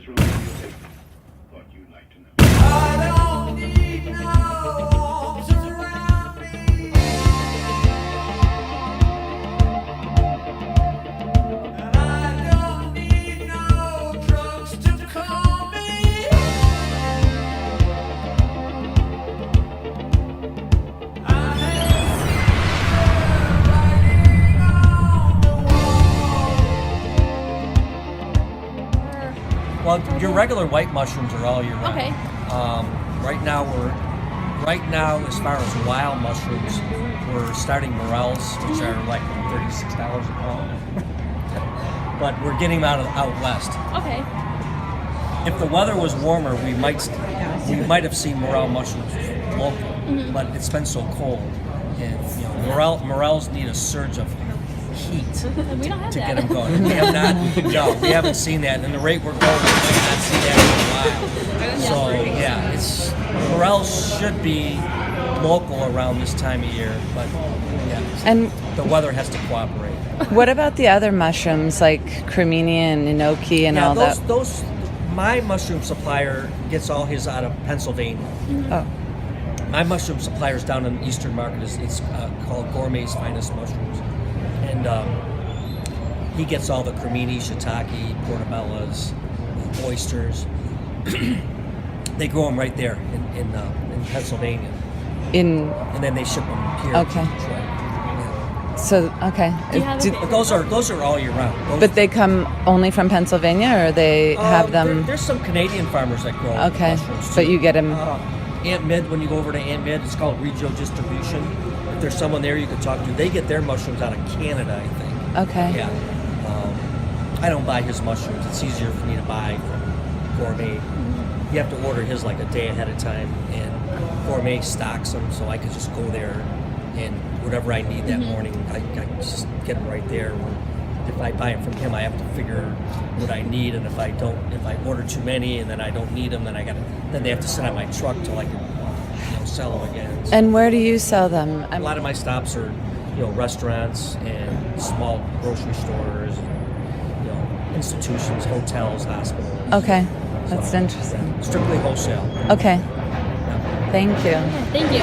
this room videotape. Thought you'd like to know. I don't need no arms around me. And I don't need no drugs to calm me. I have seen her writing on the wall. Well, your regular white mushrooms are all year round. Okay. Right now, as far as wild mushrooms, we're starting morels, which are like $36 a pound. But we're getting them out west. Okay. If the weather was warmer, we might have seen morel mushrooms local, but it's been so cold, and morels need a surge of heat We don't have to that. get them going. We have not. No, we haven't seen that. And the rate we're going, we might not see that in a while. So yeah, morels should be local around this time of year, but yeah, And the weather has to cooperate. what about the other mushrooms like cremini and enoki and Yeah, all that? those. My mushroom supplier gets all his out of Pennsylvania. Oh, My mushroom supplier's down in the Eastern Market. It's called Gourmet's Finest Mushrooms, and he gets all the cremini, shiitake, portobellas, oysters. They grow them right there in Pennsylvania, and then they ship them here Okay. to Detroit. Yeah. so okay. Do you have Do- a- But those are all year round. Those, but they come only from Pennsylvania, or they have them? There's some Canadian farmers that grow Okay, mushrooms too. but you get them. Aunt Mid, when you go over to Aunt Mid, it's called Regio Distribution. If there's someone there you could talk to, they get their mushrooms out of Canada, I think. Okay. Yeah. I don't buy his mushrooms. It's easier for me to buy from Gourmet. You have to order his like a day ahead of time, and Gourmet stocks them, so I could just go there and whatever I need that morning, I just get them right there. If I buy them from him, I have to figure what I need, and if I order too many and then I don't need them, then then they have to sit on my truck till I can sell them again. So And where do you sell them? a lot of my stops are restaurants and small grocery stores, institutions, hotels, hospitals. Okay, that's So, interesting. yeah, strictly wholesale. Okay, thank you. Thank you.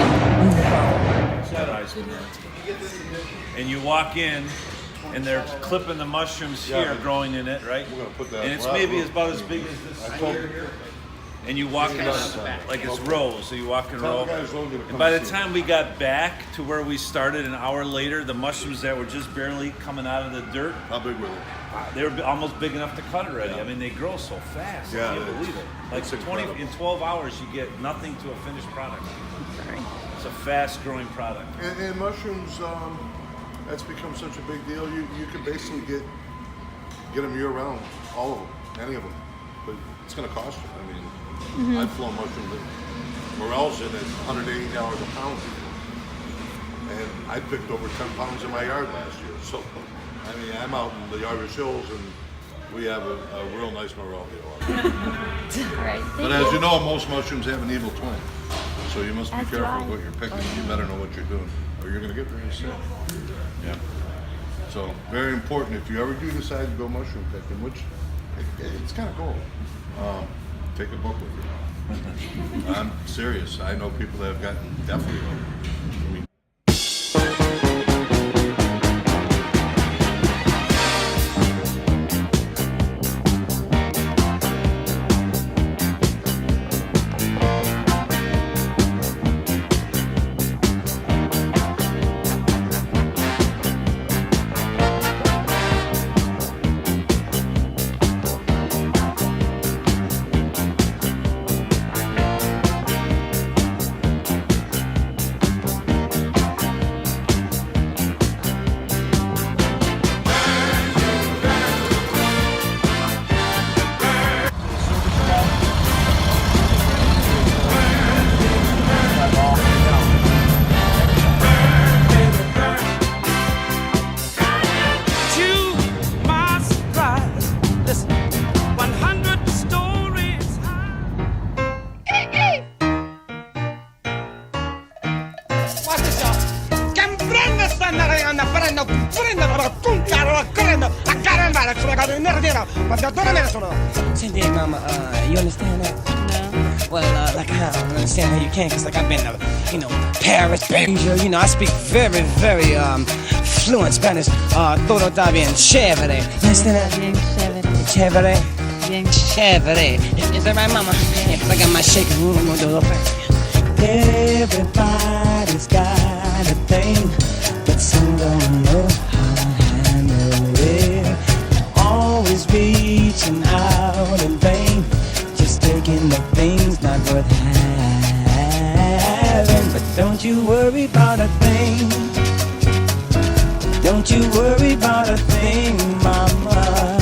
And you walk in, and they're clipping the mushrooms here, growing in it, right? We're gonna put that And it's flat maybe roof. about as big as this here. And you walk in like it's rows, so you walk in a Tell row. the guys over to And come by the see. time we got back to where we started an hour later, the mushrooms that were just barely coming out of the dirt, How big were they? they were almost big enough to cut already. I mean, they grow so fast. Yeah, I can't it's- believe it. Like it's 20 incredible. in 12 hours, you get nothing to a finished product. It's a fast-growing product. And mushrooms, that's become such a big deal. You can basically get them year round, all of them, any of them. But it's going to cost you. I mean, I've flown mushrooms at morels in at $180 a pound. And I picked over 10 pounds in my yard last year. So, I mean, I'm out in the Irish Hills and we have a real nice morel here. All right. But Thank as you know, most mushrooms have an evil twin. So you must be That's careful right. what you're picking. You better know what you're doing, or you're going to get very sick. Yeah. So very important if you ever do decide to go mushroom picking, which it's kind of cool. Take a book with you. I'm serious. I know people that have gotten definitely ill. I mean, Senti, mama, you understand that? No. Well, like, I don't understand how you can, because, like, I've been to, Paris, Beijing, I speak very, very, fluent Spanish. Todo está bien chévere. You understand that? Bien chévere. Chévere. Bien Chévere. Is that right, mama? Yeah, 'cause I got my shaking. I'm gonna do a little thing. Everybody's got a thing, but some don't know how to handle it. Always reaching out in vain, just taking the things not worth having. But don't you worry about a thing. Don't you worry about a thing, mama.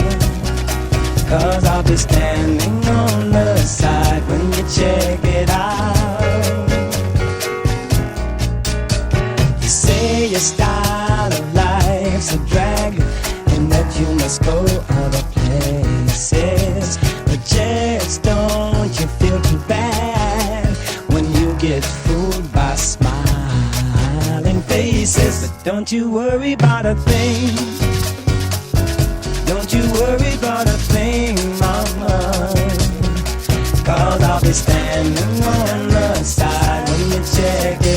'Cause I'll be standing on the side when you check it out. You say your style of life's a drag and that you must go other places, but just don't you feel too bad when you get fooled by smiling faces. But don't you worry about a thing. Don't you worry about a thing, mama. 'Cause I'll be standing on the side when you check it